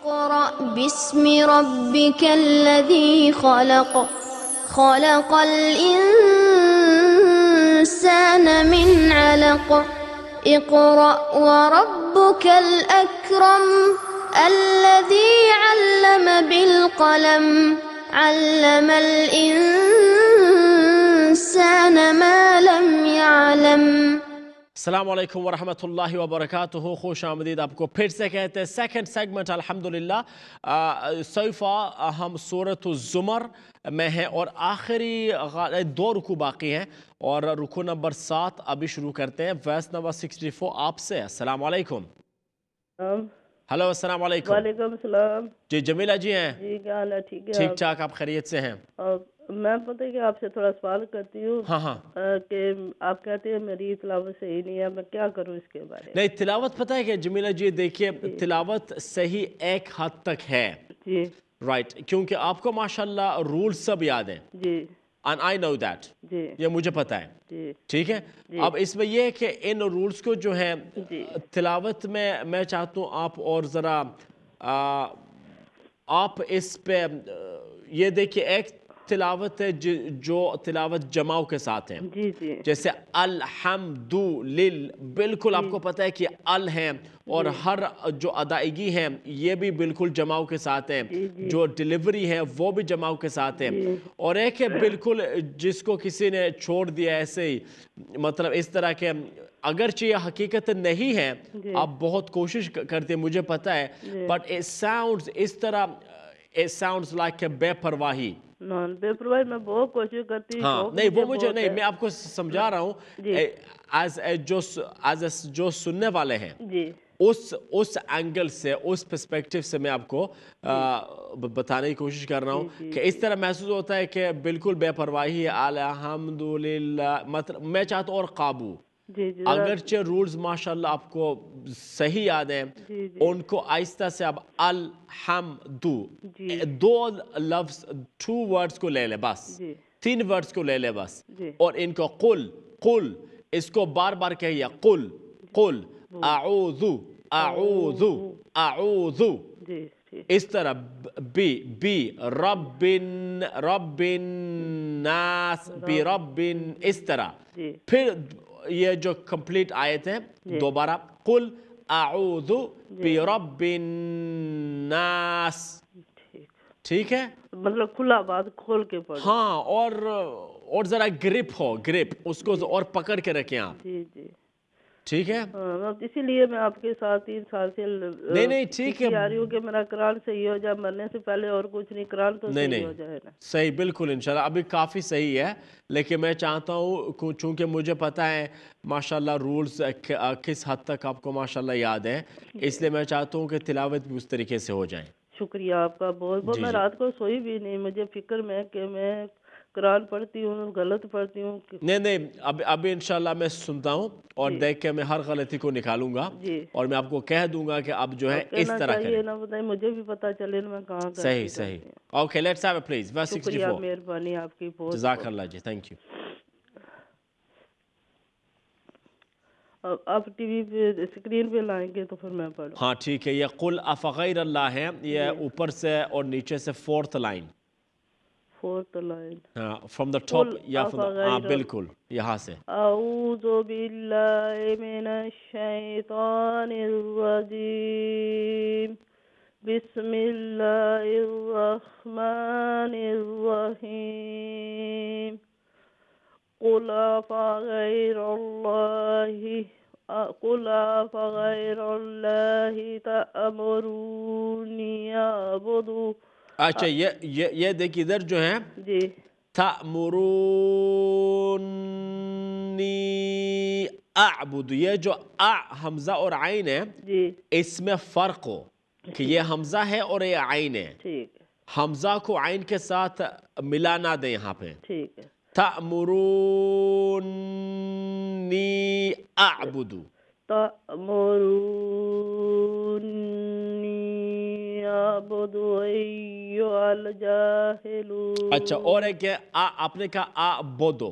اقرأ باسم ربك الذي خلق خلق الإنسان من علق اقرأ وربك الأكرم الذي علم بالقلم علم الإنسان ما لم يعلم۔ السلام علیکم ورحمۃ وبرکاتہ، خوش آمدید آپ کو پھر سے کہتے ہیں سیکنڈ سیگمنٹ الحمدللہ۔ صیفہ ہم سورۃ الزمر میں ہیں اور آخری 2 رکوع باقی ہیں اور رکوع نمبر 7 ابھی شروع کرتے ہیں۔ ورس نمبر 64 آپ سے۔ السلام علیکم۔ ہلو السلام علیکم۔ وعلیکم السلام۔ جی جمیلہ جی ہیں؟ جی کیا حال ہے؟ ٹھیک ہے؟ ٹھیک ٹھاک، آپ خیریت سے ہیں؟ میں پتہ ہے کہ آپ سے تھوڑا سوال کرتی ہوں ہاں کہ آپ کہتے ہیں میری تلاوت صحیح نہیں ہے، میں کیا کروں اس کے بارے میں؟ نہیں، تلاوت پتہ ہے کہ جمیلہ جی دیکھیے تلاوت صحیح ایک حد تک ہے، جی رائٹ، کیونکہ آپ کو ماشاءاللہ رول سب یاد ہیں، جی and I know that، جی یہ مجھے پتہ ہے، جی ٹھیک ہے۔ اب اس میں یہ ہے کہ ان رولز کو جو ہے جی تلاوت میں چاہتا ہوں آپ اور ذرا آپ اس پہ یہ دیکھیے، ایک تلاوت ہے جو تلاوت جماؤ کے ساتھ ہے، جی جی جیسے الحمدللہ، بالکل آپ کو پتہ ہے کہ ال ہے اور ہر جو ادائیگی ہے یہ بھی بالکل جماؤ کے ساتھ ہے، جو ڈیلیوری ہے وہ بھی جماؤ کے ساتھ ہے، اور ایک ہے بالکل جس کو کسی نے چھوڑ دیا ایسے ہی، مطلب اس طرح کے، اگرچہ یہ حقیقت نہیں ہے، آپ بہت کوشش کرتے ہیں مجھے پتہ ہے، بٹ it sounds اس طرح it sounds like a بے پرواہی۔ بے پرواہی میں بہت کوشش کرتی ہوں، ہاں نہیں وہ مجھے نہیں، میں آپ کو سمجھا رہا ہوں جو سننے والے ہیں جی اس اینگل سے، اس پرسپیکٹیو سے میں آپ کو بتانے کی کوشش کر رہا ہوں کہ اس طرح محسوس ہوتا ہے کہ بالکل بے پرواہی ہے، الحمدللہ، مطلب میں چاہتا ہوں اور قابو، اگرچہ رولز ماشاءاللہ آپ کو صحیح یاد ہیں، ان کو آہستہ سے اب الحمدو 2 لفظ 2 ورڈز کو لے لے، بس 3 ورڈز کو لے لے بس، اور ان کو قل اس کو بار بار کہیے، قل اعوذ اس طرح، بی رب الناس، برب، اس طرح، پھر یہ جو کمپلیٹ آیت ہے دوبارہ، قل اعوذ برب الناس، ٹھیک ہے، مطلب کھلا بات کھول کے پڑھو۔ ہاں، اور ذرا گرپ ہو، گرپ اس کو اور پکڑ کے رکھیں آپ، جی جی ٹھیک ہے۔ اسی لیے میں آپ کے ساتھ 3 سال سے نہیں ٹھیک ہے، آ رہی ہوں کہ میرا قرآن صحیح ہو جائے، مرنے سے پہلے اور کچھ نہیں، قرآن تو صحیح ہو جائے نا۔ صحیح، بالکل انشاءاللہ ابھی کافی صحیح ہے، لیکن میں چاہتا ہوں چونکہ مجھے پتہ ہے ماشاءاللہ رولز کس حد تک آپ کو ماشاءاللہ یاد ہیں، اس لیے میں چاہتا ہوں کہ تلاوت بھی اس طریقے سے ہو جائیں۔ شکریہ آپ کا بہت بہت۔ میں رات کو سوئی بھی نہیں، مجھے فکر میں کہ میں قرآن پڑھتی ہوں غلط پڑھتی ہوں۔ نہیں ابھی انشاءاللہ میں سنتا ہوں اور دیکھ کے میں ہر غلطی کو نکالوں گا اور میں آپ کو کہہ دوں گا کہ اب جو ہے اس طرح کریں، نہ بتائیں، مجھے بھی پتہ چلے میں کہاں صحیح۔ Okay let's have a please verse 64۔ شکریہ، مہربانی آپ کی بہت، جزاک اللہ جی، تھینک یو۔ آپ ٹی وی پہ اسکرین پہ لائیں گے تو پھر میں پڑھوں۔ ہاں ٹھیک ہے، یہ قل افغیر اللہ ہے، یہ اوپر سے اور نیچے سے 4th line, 4th line, from the top یا ہاں بالکل یہاں سے۔ اعوذ باللہ من الشیطان الرجیم، بسم اللہ الرحمن الرحیم، قل افغیر اللہ تأمرونی اعبدو۔ اچھا یہ دیکھیے ادھر جو ہے جی، تأمرونی اعبد، یہ جو حمزہ اور عین ہے اس میں فرق ہو کہ یہ حمزہ ہے اور یہ عین ہے، حمزہ کو عین کے ساتھ ملا نہ دیں یہاں پہ، ٹھیک ہے۔ تأمرونی اعبد، تأمرونی اعبد ایھا الجاہلون۔ اچھا، اور ایک ہے آپ نے کہا اعبدو،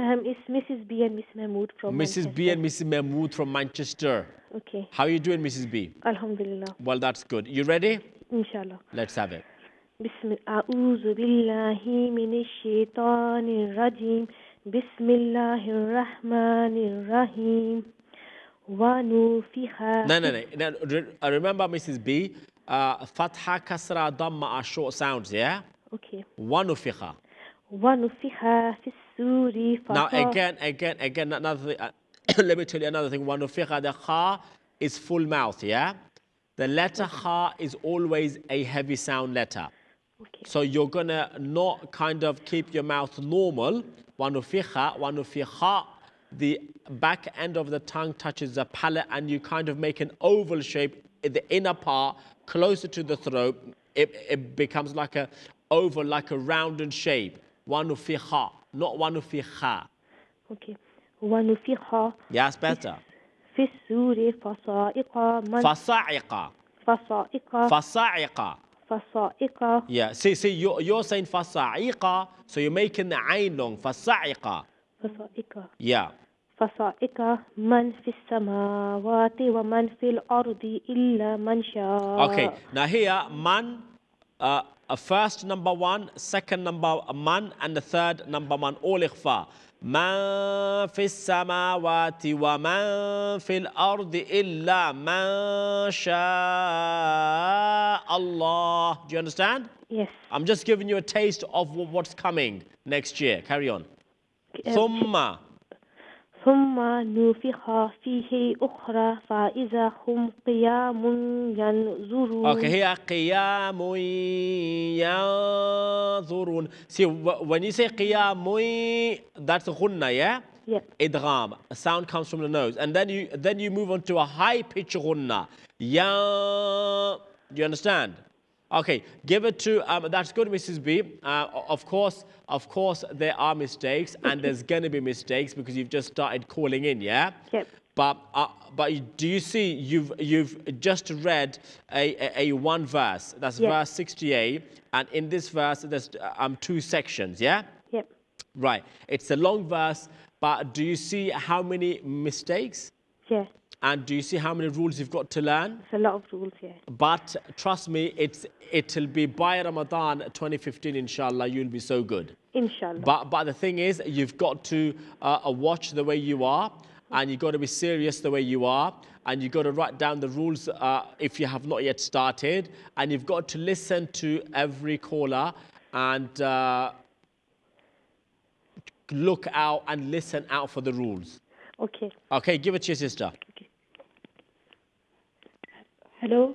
It's Mrs. B and Miss Mahmood from Mrs. B and Mrs. Mahmood from Manchester. Okay. How are you doing, Mrs. B? Alhamdulillah. Well, that's good. You ready? Inshallah. Let's have it. أعوذ بالله من الشيطان الرجيم. بسم الله الرحمن الرحيم. ونفخ. No. Remember, Mrs. B, Fatha, Kasra, Dhamma are short sounds, yeah? Okay. Wanufikha. ونفخ في السور Now, فصار. again, another thing. Let me tell you another thing. Wanufikha, the kha is full mouth, yeah? The letter kha is always a heavy sound letter. Okay. So you're gonna not kind of keep your mouth normal. Wanufikha, the back end of the tongue touches the palate and you kind of make an oval shape in the inner part closer to the throat, it becomes like a oval, like a rounded shape. وَنُفِخَ, not وَنُفِخَ. Okay. ونفخ Yes, better. في السور فصائق من فَصَعِقَ. فصائق فَصَعِقَ. فصائق Yeah, see, you're saying فَصَعِقَ, so you're making the ayn long. فَصَعِقَ. فصائق Yeah. فصائق من في السماوات ومن في الأرض إلا من شاء. Okay, now here, man, first number one, second number man, and the third number man, all ikhfa. Man fi samawati wa man fil ardi illa man sha Allah. Do you understand? Yes. I'm just giving you a taste of what's coming next year. Carry on. ثم ثم نفخ فيه أخرى فإذا هم قيام ينظرون. Okay, here قيام ينظرون. See, when you say قيام, that's غنة, yeah? Yep. Idgham. A sound comes from the nose, and then you move on to a high pitch غنة. Ya. Do you understand? Okay, give it to. That's good, Mrs. B. Of course, there are mistakes, and there's gonna be mistakes because you've just started calling in, yeah. Yep. But do you see you've just read a one verse? That's Yes. verse 68, and in this verse there's two sections, yeah? Yep. Right. It's a long verse, but do you see how many mistakes? Yeah. And do you see how many rules you've got to learn? It's a lot of rules here. But trust me, it'll be by Ramadan 2015, inshallah, you'll be so good. Inshallah. But the thing is, you've got to watch the way you are, and you've got to be serious the way you are, and you've got to write down the rules if you have not yet started, and you've got to listen to every caller and look out and listen out for the rules. Okay. Okay, give it to your sister. Hello.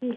Yes,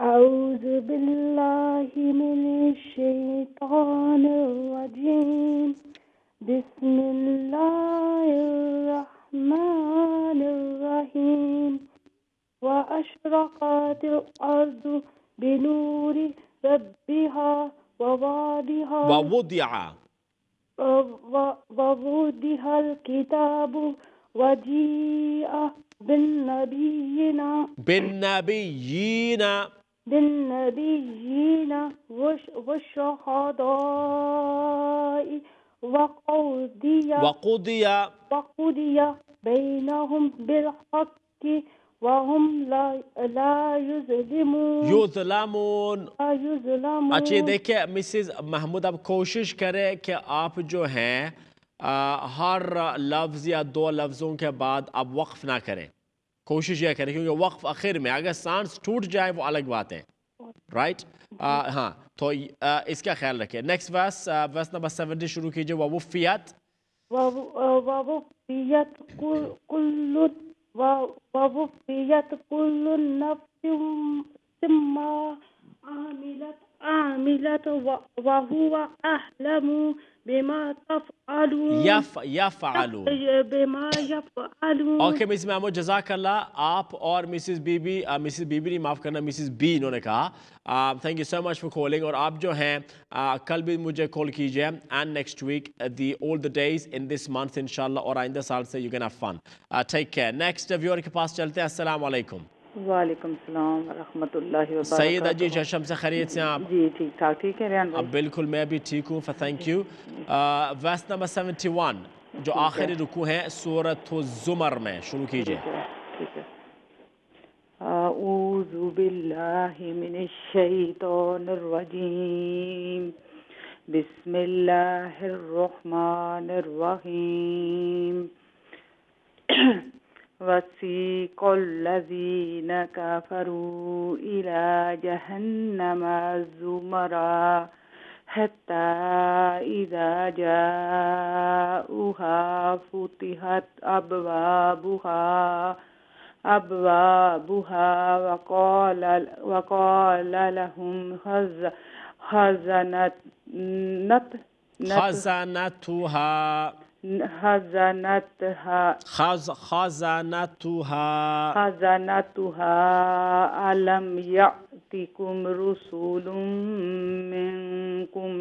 أعوذ بالله من الشيطان الرجيم بسم الله الرحمن الرحيم وأشرقت الأرض بنور ربها ووضع ووضع الكتاب وجيء بالنبيين والشهداء وقضي بينهم بالحق وهم لا يظلمون. اچھا دیکھیں مسز محمود اب کوشش کریں کہ آپ جو ہیں ہر لفظ یا دو لفظوں کے بعد آپ وقف نہ کریں. کوشش یہ کریں کیونکہ وقف آخر میں اگر سانس ٹوٹ جائے وہ الگ بات ہے. رائٹ ہاں تو اس کا خیال رکھیں. نیکسٹ ورس نمبر 70 شروع کیجئے. ووفیت كل نفس ما عملت وهو أعلم بما يفعلون. اوکے مسز محمود جزاک اللہ. آپ اور مسز بی بی نہیں معاف کرنا مسز بی انہوں نے کہا thank you so much for calling. اور آپ جو ہیں کل بھی مجھے کال کیجئے and next week all the days in this month انشاءاللہ اور آئندہ سال سے you can have fun. Take care. Next viewer کے پاس چلتے ہیں. السلام علیکم. وعلیکم السلام ورحمۃ اللہ وبرکاتہ. سیدہ جی چشم سے خیریت سے آپ؟ جی ٹھیک ٹھاک. ٹھیک ہے ریان بھائی؟ بالکل میں بھی ٹھیک ہوں. Thank you. ورس نمبر 71 جو آخری رکوع ہے سورۃ الزمر میں شروع کیجئے. ٹھیک ہے. اعوذ باللہ من الشیطان الرجیم بسم اللہ الرحمن الرحیم. وسيق الذين كفروا إلى جهنم زمرا حتى إذا جاءوها فتحت أبوابها وقال لهم خزنتها خزنتها خزنتها ألم يأتكم رسل منكم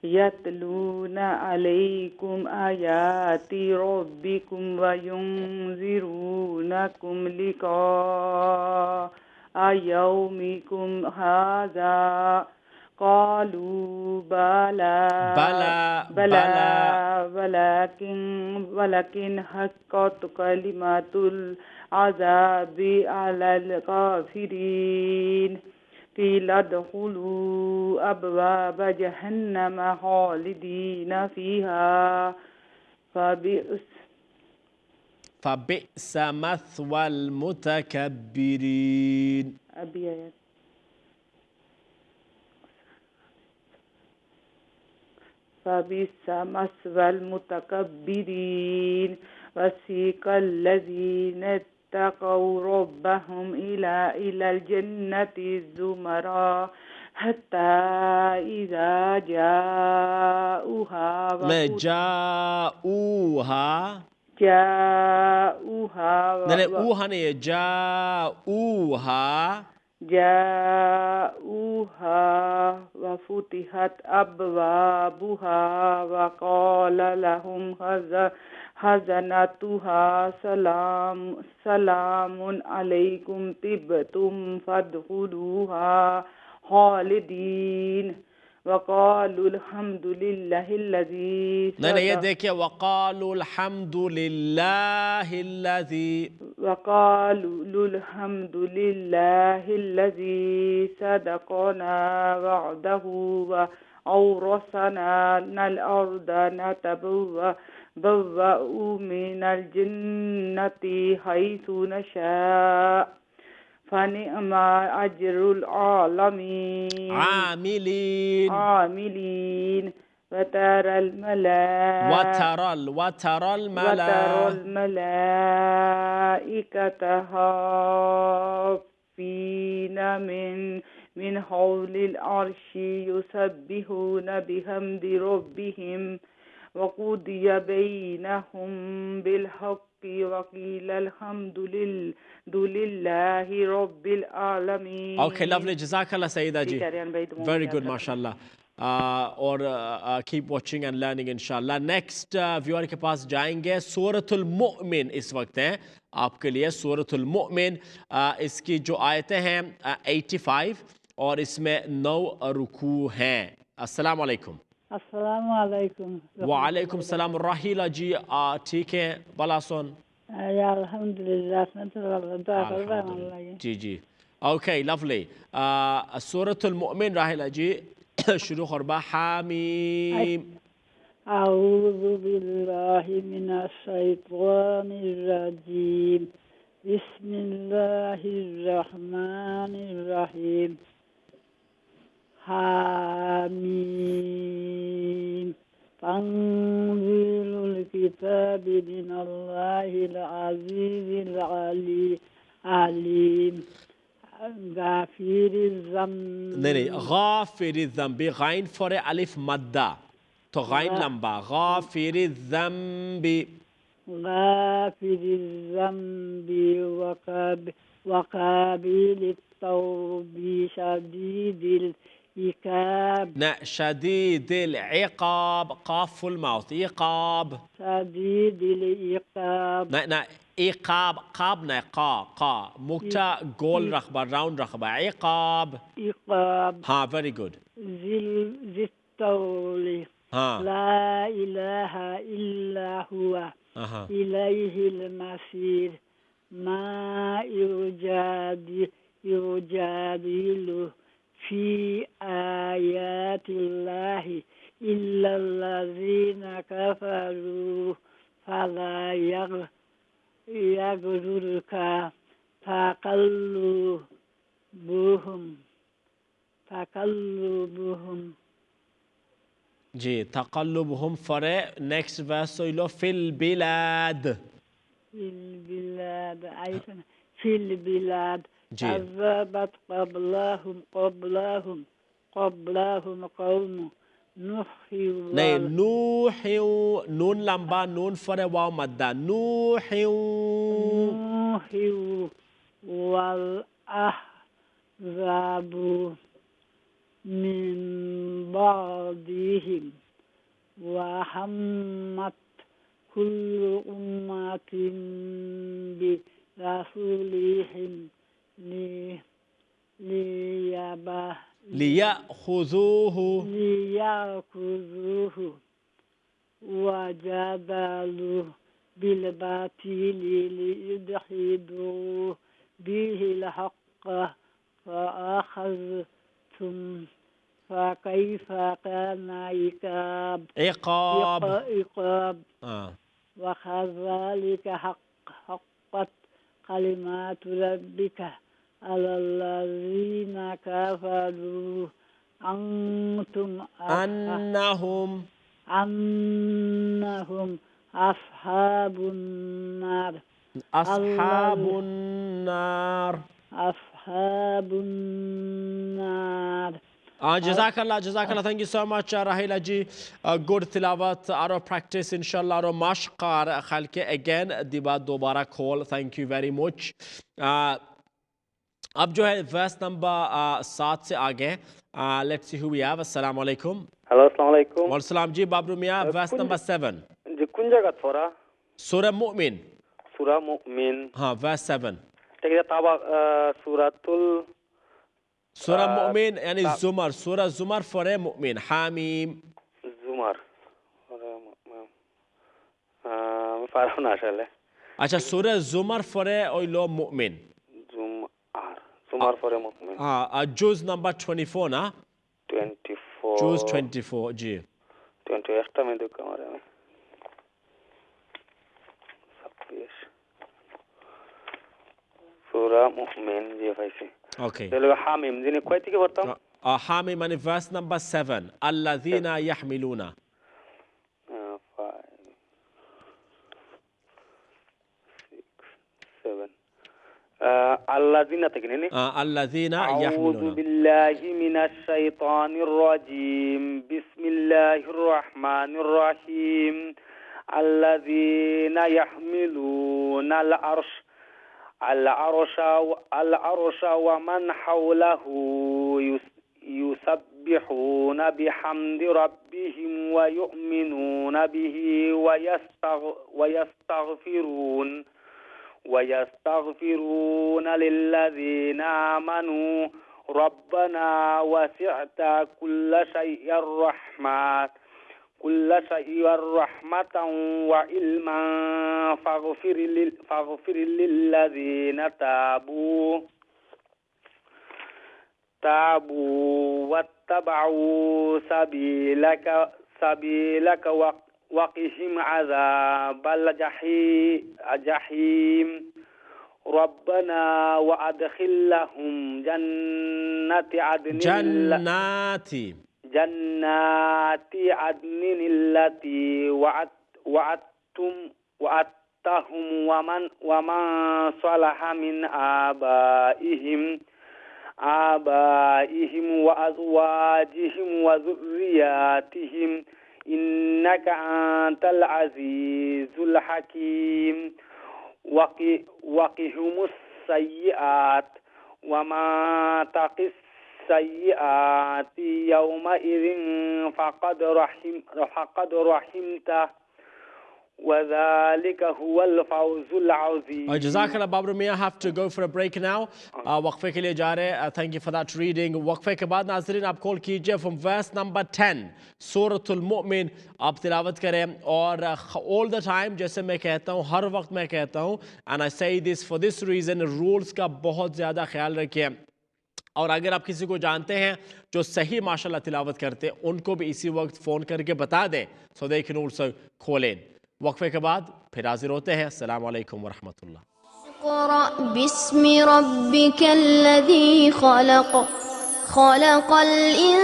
يتلون عليكم آيات ربكم وينذرونكم لقاء يومكم هذا قالوا بلى ولكن حقت كلمة العذاب على الكافرين قيل ادخلوا أبواب جهنم خالدين فيها فبئس مثوى المتكبرين. فبئس مثوى المتكبرين وسيق الذين اتقوا ربهم إلى الجنة زمرا حتى إذا جاءوها وفتحت أبوابها وقال لهم خزنتها سلام عليكم طبتم فادخلوها خالدين وقالوا الحمد لله الذي یہ دیکھیں وقالوا الحمد لله الذي صدقنا وعده وأورثنا الأرض نتبوأ من الجنة حيث نشاء فنعم أجر العالمين عاملين وترى الملائكة حافين من حول العرش يسبحون بحمد ربهم وقضي بينهم بالحق وقيل الحمد لله رب العالمين. Okay, lovely. Jazakallah Sayyida ji. Very good, mashallah. اور keep watching and learning inshallah. Next viewer کے پاس جائیں گے. سورۃ المؤمن اس وقت ہے آپ کے لیے. سورۃ المؤمن اس کی جو آیتیں ہیں 85 اور اس میں 9 رکوع ہیں. السلام علیکم. السلام علیکم. وعلیکم السلام. راہیلہ جی ٹھیک ہیں بلا سن؟ الحمدللہ. جی اوکے lovely. سورۃ المؤمن راہیلہ جی شروع خربہ. حامیم. اعوذ باللہ من الشیطان الرجیم. بسم اللہ الرحمن الرحیم. حامیم. تنزيل الكتاب من الله العزيز العليم. غافر الذنب. نہیں غافر الذنب. غائن فور الف مدہ تو غائن لمبا. غافر الذنب. غافر الذنب وقابل التوب شديد العقاب. شديد العقاب. قاف الموت. عقاب. شديد العقاب. عقاب. قاب نہ قا مکتا گول رقبہ راؤنڈ رقبہ. عقاب. ہاں ویری گڈ. ذی الطول. لا الہ الا هو الیہ المصیر. ما یجادل فی آیات اللہ الا الذین کفروا فلا يغررك تقلبهم. جی تقلبهم فرے. نیکسٹ ورس سوئلو فی البلاد. في البلاد كذبت قبلهم قوم نہیں نوح نون لمبا نون فر واو مدہ نوح والأحزاب من بعدهم وهمت كل أمة برسولهم ليأخذوه وجادلوا بالباطل ليدحضوا به الحق فأخذتم فكيف كان عقاب وكذلك حقت كلمات ربك على الذين كفروا أنهم أصحاب النار جزاک اللہ thank you so much Rahila ji good tilawat aro practice inshallah aro mashqar khalke again diba dobara call thank you very much اب جو ہے verse number 7 سے آگے let's see who we have السلام علیکم ہلو السلام علیکم وعلیکم السلام جی بابرو میاں verse number 7 جی کن جگہ تھوڑا سورہ مؤمن ہاں verse 7 ٹھیک ہے تابع سورہ مؤمن یعنی زمر سورہ زمر فورے مؤمن حامیم زمر فارغ ناشل ہے اچھا سورہ زمر فورے اویلو مؤمن زمر فورے مؤمن ہاں جوز نمبر 24 نا 24 جوز 24 جی 20 ایکسٹرا میں دکھا ہمارے میں سورہ مؤمن جی بھائی سے اوکے چلو حامیم جی نے کوئی تھی کہ بتاؤں حامیم یعنی verse number 7 الذین یحملون الذین تکنینی الذین اعوذ یحملون باللہ من الشیطان الرجیم بسم اللہ الرحمن الرحیم الذین یحملون العرش ومن حوله يسبحون بحمد ربهم ويؤمنون به ويستغفرون للذين آمنوا ربنا وسعت كل شيء رحمة وعلما فاغفر للذين تابوا واتبعوا سبيلك وقهم عذاب الجحيم ربنا وأدخلهم جنات عدن التي وعدتهم ومن صلح من آبائهم وأزواجهم وذرياتهم إنك أنت العزيز الحكيم وقهم السيئات وما تق السيئات يومئذ فقد رحمته وذلك هو الفوز العظيم. جزاک اللہ بابر میاں have to go for a break now. وقفے کے لیے جا رہے ہیں. Thank you for that reading. وقفے کے بعد ناظرین آپ کال کیجئے from verse number 10 سورۃ المؤمن آپ تلاوت کریں اور all the time جیسے میں کہتا ہوں ہر وقت میں کہتا ہوں and I say this for this reason rules کا بہت زیادہ خیال رکھیں اور اگر آپ کسی کو جانتے ہیں جو صحیح ماشاءاللہ تلاوت کرتے ہیں ان کو بھی اسی وقت فون کر کے بتا دیں so they can also call in. وقفے کے بعد پھر حاضر ہوتے ہیں. السلام علیکم ورحمۃ اللہ. اقرأ باسم ربك الذي خلق خلق الإنسان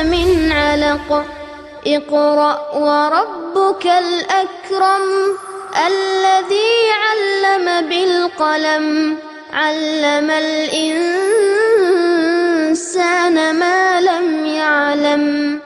من علق اقرأ وربك الأكرم الذي علم بالقلم علم الإنسان ما لم تعلم